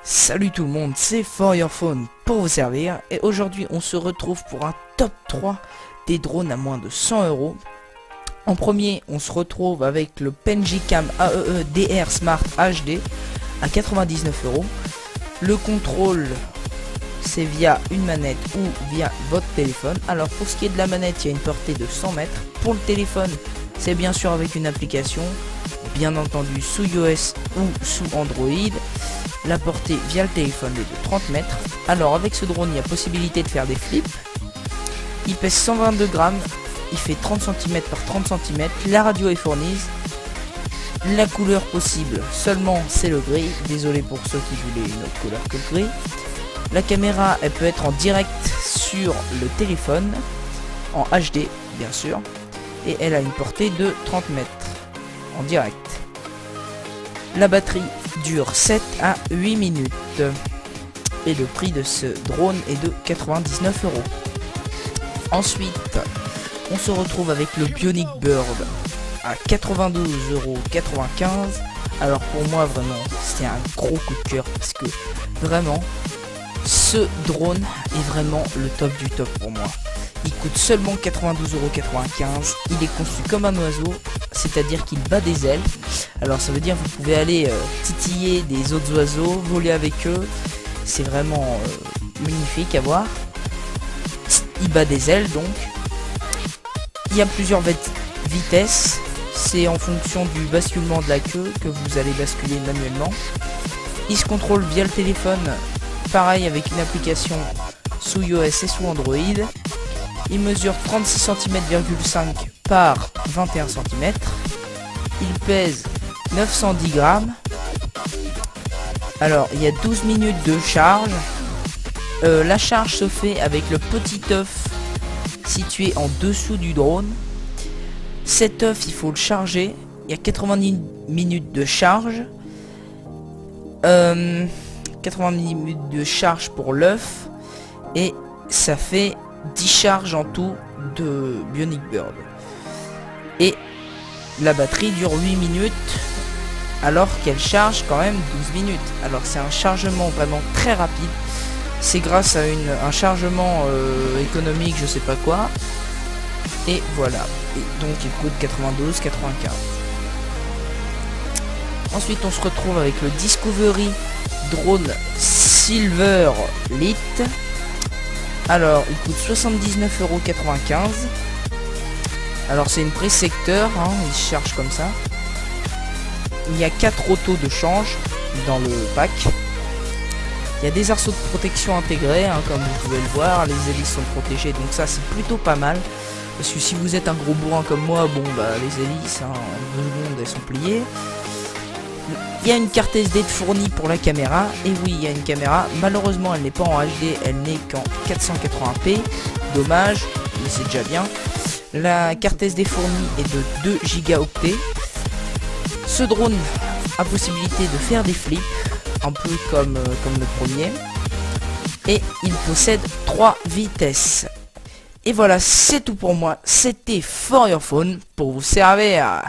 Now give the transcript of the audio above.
Salut tout le monde, c'est For Your Phone pour vous servir et aujourd'hui on se retrouve pour un top 3 des drones à moins de 100 euros. En premier, on se retrouve avec le Penjicam AEE DR Smart HD à 99 euros. Le contrôle, c'est via une manette ou via votre téléphone. Alors pour ce qui est de la manette, il y a une portée de 100 mètres. Pour le téléphone, c'est bien sûr avec une application, bien entendu sous iOS ou sous Android. La portée via le téléphone est de 30 mètres. Alors avec ce drone, il y a possibilité de faire des flips. Il pèse 122 grammes. Il fait 30 cm par 30 cm. La radio est fournie. La couleur possible seulement c'est le gris. Désolé pour ceux qui voulaient une autre couleur que le gris. La caméra, elle peut être en direct sur le téléphone. En HD bien sûr. Et elle a une portée de 30 mètres. En direct. La batterie dure 7 à 8 minutes. Et le prix de ce drone est de 99 euros. Ensuite, on se retrouve avec le Bionic Bird à 92,95 €. Alors pour moi vraiment, c'est un gros coup de cœur parce que vraiment, ce drone est vraiment le top du top pour moi. Il coûte seulement 92,95 €. Il est conçu comme un oiseau, c'est-à-dire qu'il bat des ailes. Alors ça veut dire que vous pouvez aller titiller des autres oiseaux, voler avec eux. C'est vraiment magnifique à voir. Il bat des ailes donc. Il y a plusieurs vitesses. C'est en fonction du basculement de la queue que vous allez basculer manuellement. Il se contrôle via le téléphone. Pareil avec une application sous iOS et sous Android. Il mesure 36 cm,5 par 21 cm. Il pèse 910 grammes. Alors, il y a 12 minutes de charge. La charge se fait avec le petit œuf situé en dessous du drone. Cet œuf, il faut le charger. Il y a 90 minutes de charge. 80 minutes de charge pour l'œuf. Et ça fait 10 charges en tout de Bionic Bird. Et la batterie dure 8 minutes alors qu'elle charge quand même 12 minutes. Alors c'est un chargement vraiment très rapide. C'est grâce à un chargement économique, je sais pas quoi. Et voilà. Et donc il coûte 92,95 €. Ensuite on se retrouve avec le Discovery Drone Silver Lite. Alors il coûte 79,95 €. Alors c'est une pré-secteur, hein, il se charge comme ça. Il y a 4 autos de change dans le pack. Il y a des arceaux de protection intégrés, hein, comme vous pouvez le voir. Les hélices sont protégées, donc ça c'est plutôt pas mal. Parce que si vous êtes un gros bourrin comme moi, bon bah les hélices, hein, en 2 secondes elles sont pliées. Il y a une carte SD de fournie pour la caméra. Et oui, il y a une caméra. Malheureusement elle n'est pas en HD, elle n'est qu'en 480p. Dommage, mais c'est déjà bien. La carte SD fournie est de 2 gigaoctets. Ce drone a possibilité de faire des flips, un peu comme le premier. Et il possède 3 vitesses. Et voilà, c'est tout pour moi. C'était For Your Phone pour vous servir.